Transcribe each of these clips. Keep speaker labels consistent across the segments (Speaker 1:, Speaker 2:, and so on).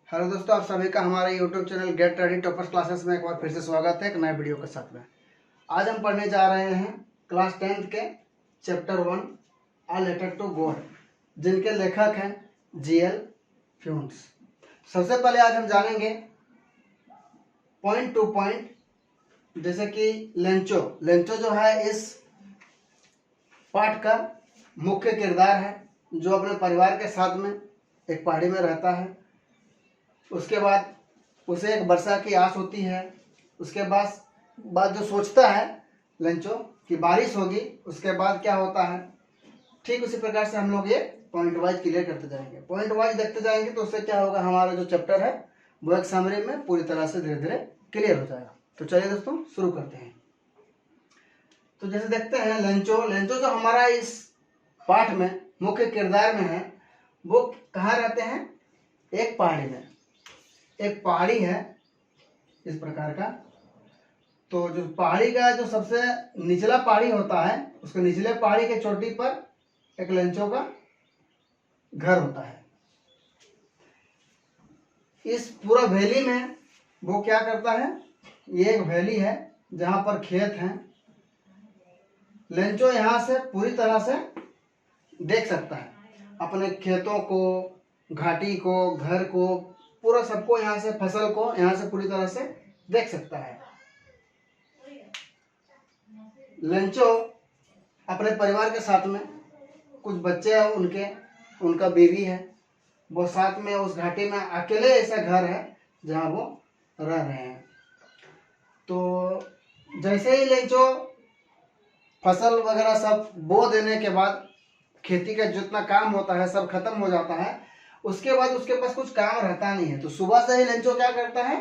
Speaker 1: Hello दोस्तों, आप सभी का हमारे YouTube channel get ready toppers classes में एक बार फिर से स्वागत है एक नए वीडियो के साथ में। आज हम पढ़ने जा रहे हैं क्लास 10th के chapter 1 a letter to God, जिनके लेखक हैं जीएल फ्यून्स। सबसे पहले आज हम जानेंगे पॉइंट टू पॉइंट, जैसे कि लेंचो। लेंचो जो है इस पाठ का मुख्य किरदार है, जो अपने परिवार के साथ में एक पहाड़ी में रहता है। उसके बाद उसे एक वर्षा की आस होती है। उसके बाद जो सोचता है लेंचो कि बारिश होगी, उसके बाद क्या होता है, ठीक उसी प्रकार से हम लोग ये पॉइंट वाइज क्लियर करते जाएंगे। पॉइंट वाइज देखते जाएंगे तो उससे क्या होगा, हमारा जो चैप्टर है वो एक समरी में पूरी तरह से धीरे धीरे क्लियर हो जाएगा। तो चलिए दोस्तों शुरू करते हैं। तो जैसे देखते हैं लेंचो जो हमारा इस पाठ में मुख्य किरदार में है, वो कहाँ रहते हैं, एक पहाड़ी में। एक पहाड़ी है इस प्रकार का। तो जो पहाड़ी का जो सबसे निचला पहाड़ी होता है, उसके निचले पहाड़ी के चोटी पर एक लेंचो का घर होता है। इस पूरा वैली में वो क्या करता है, ये एक वैली है जहां पर खेत हैं। लेंचो यहां से पूरी तरह से देख सकता है अपने खेतों को, घाटी को, घर को, पूरा सबको, यहाँ से फसल को यहाँ से पूरी तरह से देख सकता है। लेंचो अपने परिवार के साथ में, कुछ बच्चे हैं उनका बीवी है, वो साथ में उस घाटी में अकेले ऐसा घर है जहाँ वो रह रहे हैं। तो जैसे ही लेंचो फसल वगैरह सब बो देने के बाद, खेती का जितना काम होता है सब खत्म हो जाता है। उसके बाद उसके पास कुछ काम रहता नहीं है। तो सुबह से ही लेंचो क्या करता है,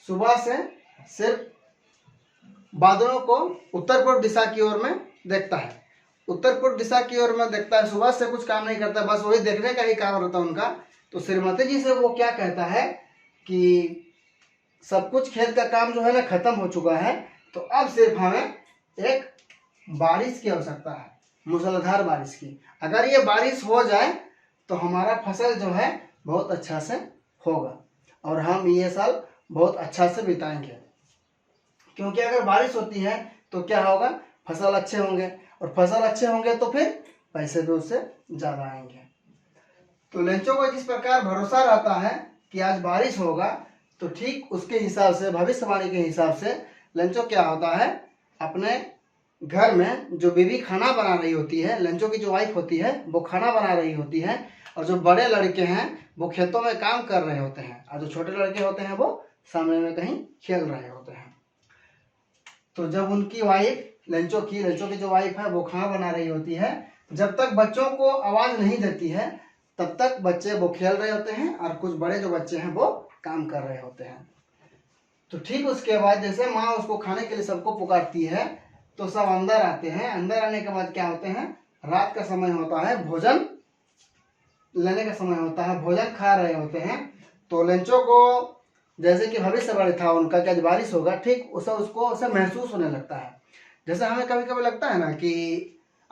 Speaker 1: सुबह से सिर्फ बादलों को उत्तर पूर्व दिशा की ओर में देखता है। उत्तर पूर्व दिशा की ओर में देखता है, सुबह से कुछ काम नहीं करता, बस वही देखने का ही काम रहता है उनका। तो श्रीमती जी से वो क्या कहता है कि सब कुछ खेत का काम जो है ना खत्म हो चुका है, तो अब सिर्फ हमें एक बारिश की आवश्यकता है, मूसलाधार बारिश की। अगर ये बारिश हो जाए तो हमारा फसल जो है बहुत अच्छा से होगा और हम ये साल बहुत अच्छा से बिताएंगे। क्योंकि अगर बारिश होती है तो क्या होगा, फसल अच्छे होंगे, और फसल अच्छे होंगे तो फिर पैसे भी उससे ज़्यादा आएंगे। तो लेंचो को जिस प्रकार भरोसा रहता है कि आज बारिश होगा, तो ठीक उसके हिसाब से, भविष्यवाणी के हिसाब से लेंचो क्या होता है, अपने घर में जो बीवी खाना बना रही होती है, लेंचो की जो वाइफ होती है वो खाना बना रही होती है, और जो बड़े लड़के हैं वो खेतों में काम कर रहे होते हैं, और जो छोटे लड़के होते हैं वो सामने में कहीं खेल रहे होते हैं। तो जब उनकी वाइफ लेंचो की जो वाइफ है वो खाना बना रही होती है, जब तक बच्चों को आवाज नहीं देती है तब तक बच्चे वो खेल रहे होते हैं, और कुछ बड़े जो बच्चे हैं वो काम कर रहे होते हैं। तो ठीक उसके बाद जैसे माँ उसको खाने के लिए सबको पुकारती है, तो सब अंदर आते हैं। अंदर आने के बाद क्या होते हैं, रात का समय होता है, भोजन लेने का समय होता है, भोजन खा रहे होते हैं। तो लेंचो को जैसे कि भविष्यवाणी था उनका कि आज बारिश होगा, ठीक उसको उसे महसूस होने लगता है। जैसे हमें कभी कभी लगता है ना कि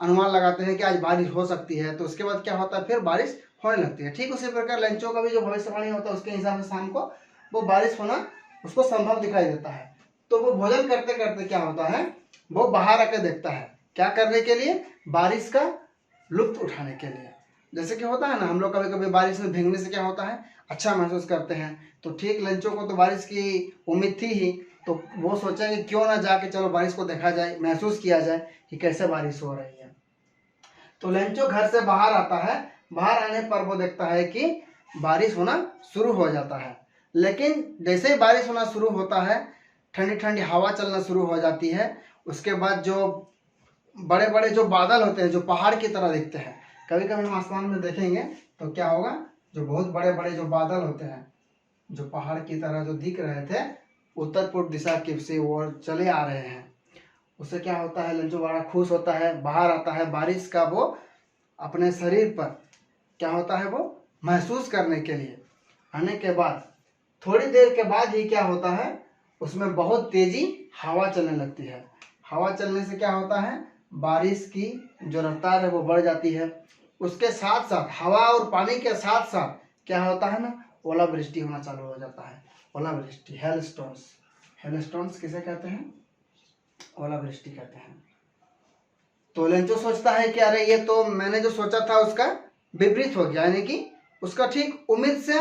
Speaker 1: अनुमान लगाते हैं कि आज बारिश हो सकती है, तो उसके बाद क्या होता है, फिर बारिश होने लगती है। ठीक उसी प्रकार लेंचो का भी जो भविष्यवाणी होता है उसके हिसाब से शाम को वो बारिश होना उसको संभव दिखाई देता है। तो वो भोजन करते करते क्या होता है, वो बाहर आके देखता है, क्या करने के लिए, बारिश का लुत्फ उठाने के लिए। जैसे कि होता है ना, हम लोग कभी कभी बारिश में भीगने से क्या होता है, अच्छा महसूस करते हैं। तो ठीक लेंचो को तो बारिश की उम्मीद थी ही, तो वो सोचा कि क्यों ना जाके चलो बारिश को देखा जाए, महसूस किया जाए कि कैसे बारिश हो रही है। तो लेंचो घर से बाहर आता है। बाहर आने पर वो देखता है कि बारिश होना शुरू हो जाता है। लेकिन जैसे ही बारिश होना शुरू होता है, ठंडी ठंडी हवा चलना शुरू हो जाती है। उसके बाद जो बड़े बड़े जो बादल होते हैं, जो पहाड़ की तरह दिखते हैं, कभी कभी हम आसमान में देखेंगे तो क्या होगा, जो बहुत बड़े बड़े जो बादल होते हैं, जो पहाड़ की तरह जो दिख रहे थे, उत्तर पूर्व दिशा की से वो चले आ रहे हैं। उससे क्या होता है, लेंचो बड़ा खुश होता है, बाहर आता है बारिश का वो अपने शरीर पर क्या होता है वो महसूस करने के लिए। आने के बाद थोड़ी देर के बाद ही क्या होता है, उसमें बहुत तेजी हवा चलने लगती है। हवा चलने से क्या होता है, बारिश की जो रफ्तार है वो बढ़ जाती है। उसके साथ साथ हवा और पानी के साथ साथ क्या होता है ना, ओलावृष्टि होना चालू हो जाता है। ओलावृष्टि, हेलस्टोन्स। हेलस्टोन्स किसे कहते हैं? ओलावृष्टि कहते हैं। तो लेंचो सोचता है कि अरे ये तो मैंने जो सोचा था उसका विपरीत हो गया, यानी कि उसका ठीक उम्मीद से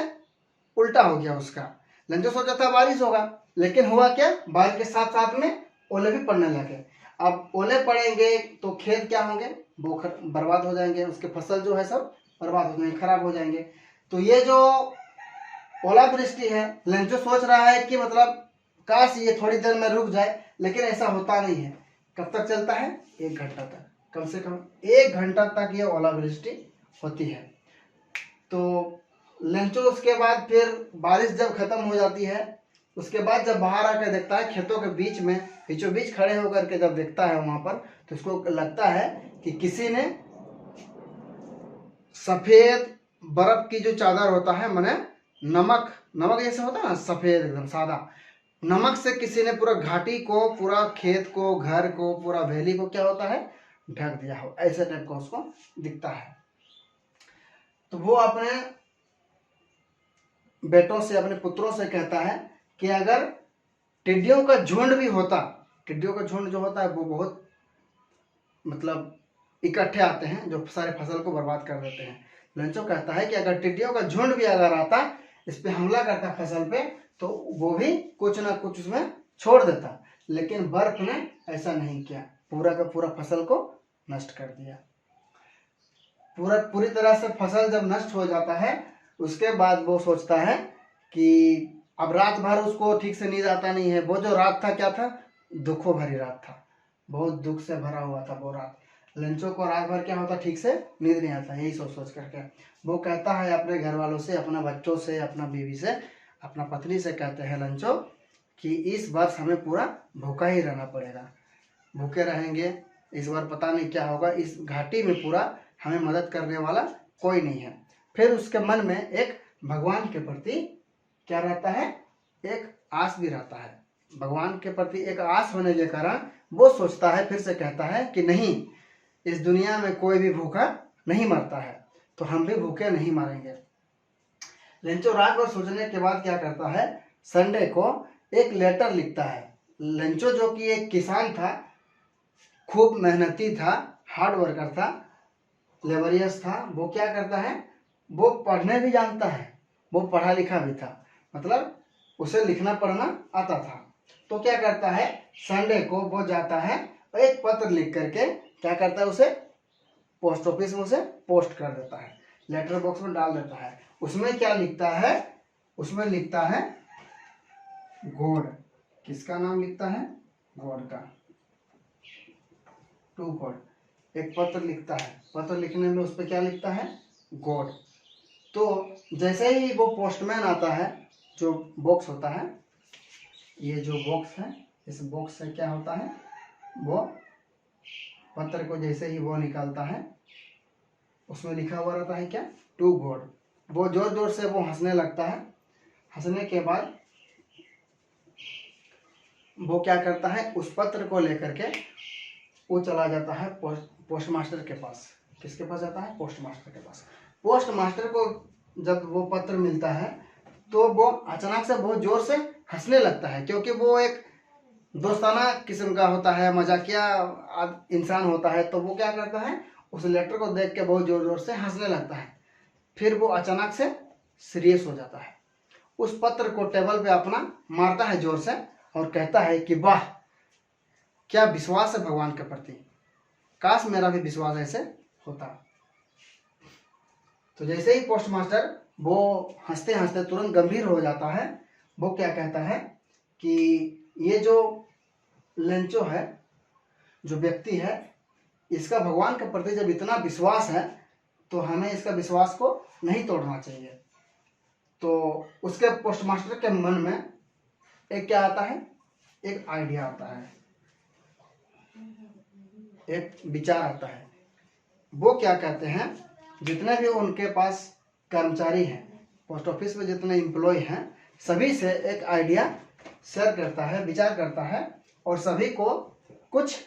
Speaker 1: उल्टा हो गया उसका। लेंचो सोचा था बारिश होगा, लेकिन हुआ क्या, बारिश के साथ साथ में ओले भी पड़ने लगे। अब ओले पड़ेंगे तो खेत क्या होंगे, वो बर्बाद हो जाएंगे, उसके फसल जो है सब बर्बाद हो जाएंगे, खराब हो जाएंगे। तो ये जो ओलावृष्टि है, लेंचो सोच रहा है कि मतलब काश ये थोड़ी देर में रुक जाए, लेकिन ऐसा होता नहीं है। कब तक चलता है? 1 घंटा तक, कम से कम 1 घंटा तक ये ओलावृष्टि होती है। तो लेंचो उसके बाद फिर बारिश जब खत्म हो जाती है, उसके बाद जब बाहर आकर देखता है खेतों के बीच में, बीचों बीच खड़े होकर के जब देखता है वहां पर, तो उसको लगता है कि किसी ने सफेद बर्फ की जो चादर होता है, माने नमक, नमक जैसे होता है ना, सफेद एकदम सादा, नमक से किसी ने पूरा घाटी को, पूरा खेत को, घर को, पूरा वैली को क्या होता है, ढक दिया हो, ऐसे टाइप का उसको दिखता है। तो वो अपने बेटों से, अपने पुत्रों से कहता है कि अगर टिड्डियों का झुंड भी होता, टिड्डियों का झुंड जो होता है वो बहुत मतलब इकट्ठे आते हैं, जो सारे फसल को बर्बाद कर देते हैं। लेंचो कहता है कि अगर टिड्डियों का झुंड भी अगर आता, इस पे हमला करता फसल पे, तो वो भी कुछ ना कुछ उसमें छोड़ देता, लेकिन बर्फ ने ऐसा नहीं किया, पूरा का पूरा फसल को नष्ट कर दिया। पूरी तरह से फसल जब नष्ट हो जाता है, उसके बाद वो सोचता है कि अब रात भर उसको ठीक से नींद आता नहीं है। वो जो रात था क्या था, दुखों भरी रात था, बहुत दुख से भरा हुआ था वो रात। लेंचो को रात भर क्या होता, ठीक से नींद नहीं आता, यही सोच करके वो कहता है अपने घर वालों से, अपना बच्चों से, अपना बीवी से, अपना पत्नी से कहते हैं लेंचो कि इस वर्ष हमें पूरा भूखा ही रहना पड़ेगा, भूखे रहेंगे इस बार, पता नहीं क्या होगा, इस घाटी में पूरा हमें मदद करने वाला कोई नहीं है। फिर उसके मन में एक भगवान के प्रति क्या रहता है, एक आस भी रहता है। भगवान के प्रति एक आस होने के कारण वो सोचता है, फिर से कहता है कि नहीं, इस दुनिया में कोई भी भूखा नहीं मरता है, तो हम भी भूखे नहीं मरेंगे। लेंचो रात भर सोचने के बाद क्या करता है, संडे को एक लेटर लिखता है। लेंचो जो कि एक किसान था, खूब मेहनती था, हार्ड वर्कर था, लेबरियस था, वो क्या करता है, वो पढ़ने भी जानता है, वो पढ़ा लिखा भी था, मतलब उसे लिखना पढ़ना आता था। तो क्या करता है, संडे को वो जाता है और एक पत्र लिख करके क्या करता है, उसे पोस्ट ऑफिस में उसे पोस्ट कर देता है, लेटर बॉक्स में डाल देता है। उसमें क्या लिखता है, उसमें लिखता है गॉड, किसका नाम लिखता है, गॉड का, टू गॉड, एक पत्र लिखता है। पत्र लिखने में उस पर क्या लिखता है, गॉड। तो जैसे ही वो पोस्टमैन आता है, जो बॉक्स होता है, ये जो बॉक्स है, इस बॉक्स से क्या होता है, वो पत्र को जैसे ही वो निकालता है, उसमें लिखा हुआ रहता है क्या, टू गॉड। वो जोर जोर से वो हंसने लगता है। हंसने के बाद वो क्या करता है, उस पत्र को लेकर के वो चला जाता है पोस्ट मास्टर के पास। किसके पास जाता है, पोस्ट मास्टर के पास। पोस्ट मास्टर को जब वो पत्र मिलता है, तो वो अचानक से बहुत जोर से हंसने लगता है, क्योंकि वो एक दोस्ताना किस्म का होता है, मजाकिया इंसान होता है। तो वो क्या करता है, उस लेटर को देख के बहुत जोर जोर से हंसने लगता है। फिर वो अचानक से सीरियस हो जाता है, उस पत्र को टेबल पे अपना मारता है जोर से और कहता है कि वाह, क्या विश्वास है भगवान के प्रति, काश मेरा भी विश्वास ऐसे होता। तो जैसे ही पोस्ट मास्टर वो हंसते हंसते तुरंत गंभीर हो जाता है, वो क्या कहता है कि ये जो लेंचो है, जो व्यक्ति है, इसका भगवान के प्रति जब इतना विश्वास है, तो हमें इसका विश्वास को नहीं तोड़ना चाहिए। तो उसके पोस्ट मास्टर के मन में एक क्या आता है, एक आइडिया आता है, एक विचार आता है। वो क्या कहते हैं, जितने भी उनके पास कर्मचारी हैं, पोस्ट ऑफिस में जितने एम्प्लॉय हैं, सभी से एक आइडिया शेयर करता है, विचार करता है, और सभी को कुछ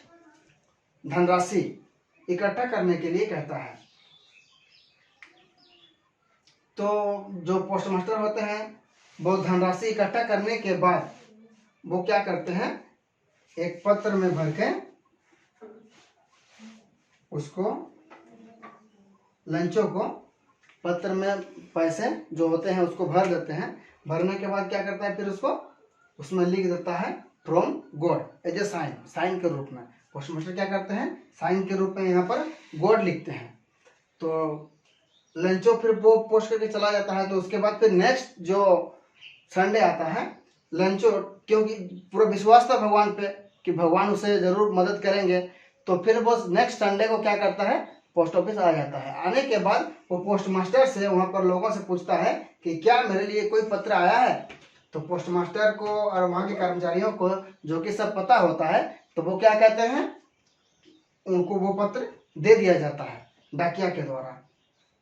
Speaker 1: धनराशि इकट्ठा करने के लिए कहता है। तो जो पोस्ट मास्टर होते हैं वो धनराशि इकट्ठा करने के बाद वो क्या करते हैं, एक पत्र में भर के उसको लंचों को पत्र में पैसे जो होते हैं उसको भर देते हैं। भरने के बाद क्या करता है, फिर उसको उसमें लिख देता है from God as a sign, sign के रूप में। पोस्ट मास्टर क्या करते हैं, साइन के रूप में यहाँ पर गॉड लिखते हैं। तो लंचो फिर वो पोस्ट करके चला जाता है। तो उसके बाद फिर नेक्स्ट जो संडे आता है, लंचो क्योंकि पूरा विश्वास था भगवान पे कि भगवान उसे जरूर मदद करेंगे, तो फिर वो नेक्स्ट संडे को क्या करता है, पोस्ट ऑफिस आ जाता है। आने के बाद वो पोस्ट मास्टर से वहाँ पर लोगों से पूछता है कि क्या मेरे लिए कोई पत्र आया है। तो पोस्ट मास्टर को और वहाँ के कर्मचारियों को जो कि सब पता होता है, तो वो क्या कहते हैं, उनको वो पत्र दे दिया जाता है डाकिया के द्वारा।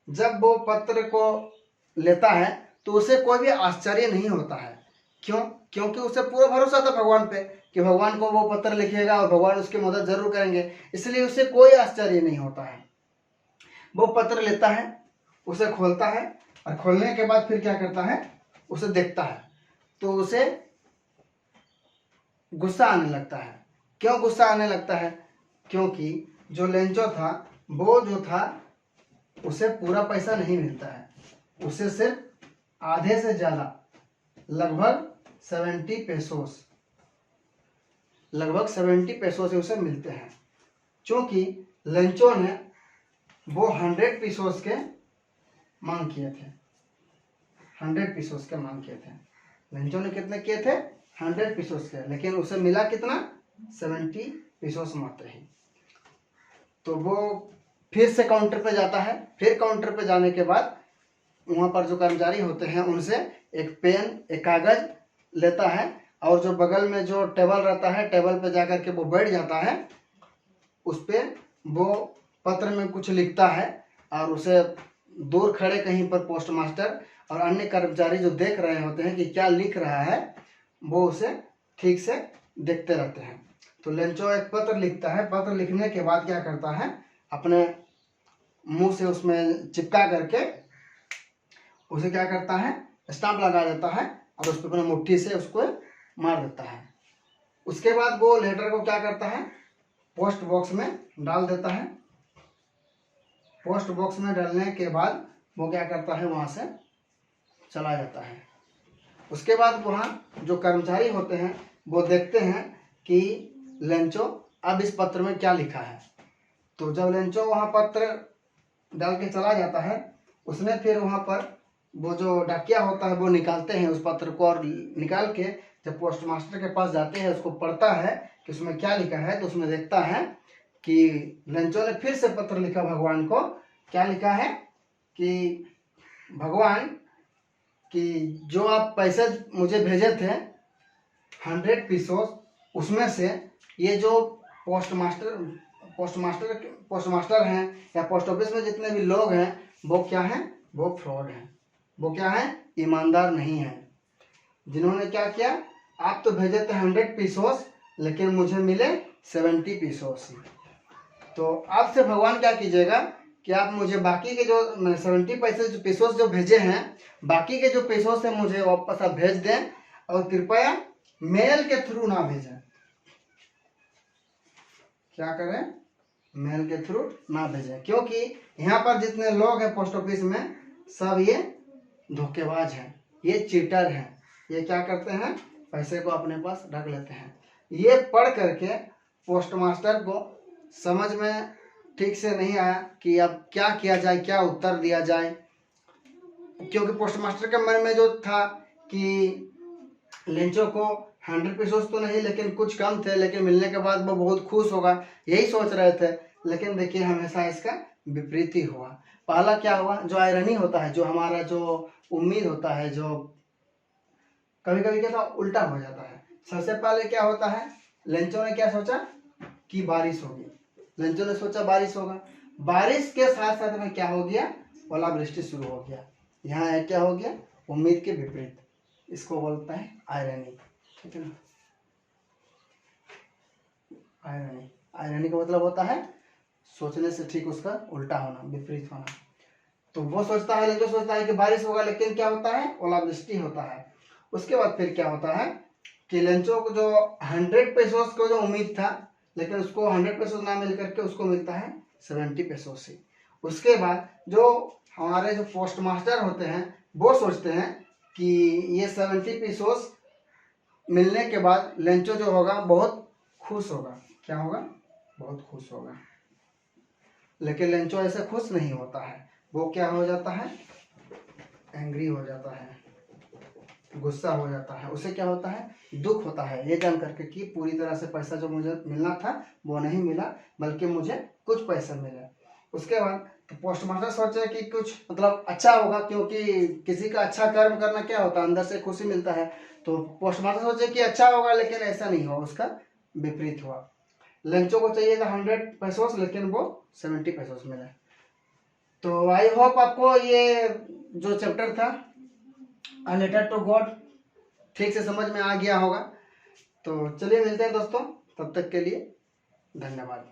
Speaker 1: जब वो पत्र को लेता है तो उसे कोई भी आश्चर्य नहीं होता है। क्यों? क्योंकि उसे पूरा भरोसा था भगवान पे कि भगवान को वो पत्र लिखेगा और भगवान उसकी मदद जरूर करेंगे, इसलिए उसे कोई आश्चर्य नहीं होता है। वो पत्र लेता है, उसे खोलता है और खोलने के बाद फिर क्या करता है, उसे देखता है तो उसे गुस्सा आने लगता है। क्यों गुस्सा आने लगता है? क्योंकि जो लेंचो था वो जो था उसे पूरा पैसा नहीं मिलता है, उसे सिर्फ आधे से ज़्यादा लगभग 70 पैसों से उसे मिलते हैं। क्योंकि लेंचो ने वो 100 पीसोस के मांग किए थे, 100 पीसोस के मांग किए थे। लेंचो ने कितने किए थे? 100 पीसोस के, लेकिन उसे मिला कितना? 70 पीसोस मात्र ही। तो वो फिर से काउंटर पे जाता है। फिर काउंटर पे जाने के बाद वहाँ पर जो कर्मचारी होते हैं उनसे एक पेन, एक कागज लेता है और जो बगल में जो टेबल रहता है, टेबल पे जाकर के वो बैठ जाता है। उस पर वो पत्र में कुछ लिखता है और उसे दूर खड़े कहीं पर पोस्ट मास्टर और अन्य कर्मचारी जो देख रहे होते हैं कि क्या लिख रहा है, वो उसे ठीक से देखते रहते हैं। तो लेंचो एक पत्र लिखता है। पत्र लिखने के बाद क्या करता है, अपने मुंह से उसमें चिपका करके उसे क्या करता है, स्टाम्प लगा देता है और उस पर अपने मुट्ठी से उसको मार देता है। उसके बाद वो लेटर को क्या करता है, पोस्ट बॉक्स में डाल देता है। पोस्ट बॉक्स में डालने के बाद वो क्या करता है, वहाँ से चला जाता है। उसके बाद वहाँ जो कर्मचारी होते हैं वो देखते हैं कि लेंचो अब इस पत्र में क्या लिखा है। तो जब लेंचो वहाँ पत्र डाल के चला जाता है, उसने फिर वहाँ पर वो जो डाकिया होता है वो निकालते हैं उस पत्र को, और निकाल के जब पोस्ट मास्टर के पास जाते हैं उसको पढ़ता है कि उसमें क्या लिखा है। तो उसमें देखता है कि लेंचो ने फिर से पत्र लिखा भगवान को। क्या लिखा है कि भगवान कि जो आप पैसे मुझे भेजे थे 100 पीसोस, उसमें से ये जो पोस्ट मास्टर हैं या पोस्ट ऑफिस में जितने भी लोग हैं वो क्या हैं, वो फ्रॉड हैं। वो क्या है, ईमानदार नहीं है। जिन्होंने क्या किया, आप तो भेजे थे 100 पीसोस लेकिन मुझे मिले 70 पीसोस। तो आपसे भगवान क्या कीजिएगा कि आप मुझे बाकी के जो 70 पीसोस जो भेजे हैं, बाकी के जो पीसोस है मुझे वापस आप भेज दें, और कृपया मेल के थ्रू ना भेजें। क्या करें, मेल के थ्रू ना भेजें, क्योंकि यहाँ पर जितने लोग हैं पोस्ट ऑफिस में सब ये धोखेबाज हैं, ये चीटर हैं। ये क्या करते हैं, पैसे को अपने पास रख लेते हैं। ये पढ़ करके पोस्ट मास्टर को समझ में ठीक से नहीं आया कि अब क्या किया जाए, क्या उत्तर दिया जाए। क्योंकि पोस्ट मास्टर के मन में जो था कि लेंचो को 100 पीसोस तो नहीं लेकिन कुछ कम थे, लेकिन मिलने के बाद वो बहुत खुश होगा, यही सोच रहे थे। लेकिन देखिए हमेशा इसका विपरीत ही हुआ। पहला क्या हुआ, जो आयरनी होता है, जो हमारा जो उम्मीद होता है, जो कभी कभी क्या उल्टा हो जाता है। सबसे पहले क्या होता है, लेंचो ने क्या सोचा कि बारिश होगी। लेंचो ने सोचा बारिश होगा, बारिश के साथ साथ में क्या हो गया, ओलावृष्टि शुरू हो गया। यहाँ क्या हो गया, उम्मीद के विपरीत। इसको बोलता है आयरनी, ठीक है ना। आयरनी का मतलब होता है सोचने से ठीक उसका उल्टा होना, विपरीत होना। तो वो सोचता है, लेंचो सोचता है कि बारिश होगा, लेकिन क्या होता है, ओलावृष्टि होता है। उसके बाद फिर क्या होता है कि लेंचो को जो 100 पेसोस को जो उम्मीद था, लेकिन उसको 100 पेसोस ना मिल करके उसको मिलता है 70 पेसोस से। उसके बाद जो हमारे जो पोस्ट मास्टर होते हैं वो सोचते हैं कि ये 70 पेसोस मिलने के बाद लेंचो जो होगा बहुत खुश होगा। क्या होगा, बहुत खुश होगा। लेकिन लेंचो ऐसे खुश नहीं होता है, वो क्या हो जाता है, एंग्री हो जाता है, गुस्सा हो जाता है। उसे क्या होता है, दुख होता है ये जान करके कि पूरी तरह से पैसा जो मुझे मिलना था वो नहीं मिला, बल्कि मुझे कुछ पैसा मिला। उसके बाद तो पोस्ट मास्टर सोचे कि कुछ मतलब अच्छा होगा, क्योंकि किसी का अच्छा कर्म करना क्या होता है, अंदर से खुशी मिलता है। तो पोस्ट मास्टर सोचे कि अच्छा होगा, लेकिन ऐसा नहीं हुआ, उसका विपरीत हुआ। लेंचो को चाहिए था 100 पेसोस, लेकिन वो 70 पेसोस मिले। तो आई होप आपको ये जो चैप्टर था अ लेटर टू गॉड ठीक से समझ में आ गया होगा। तो चलिए मिलते हैं दोस्तों, तब तक के लिए धन्यवाद।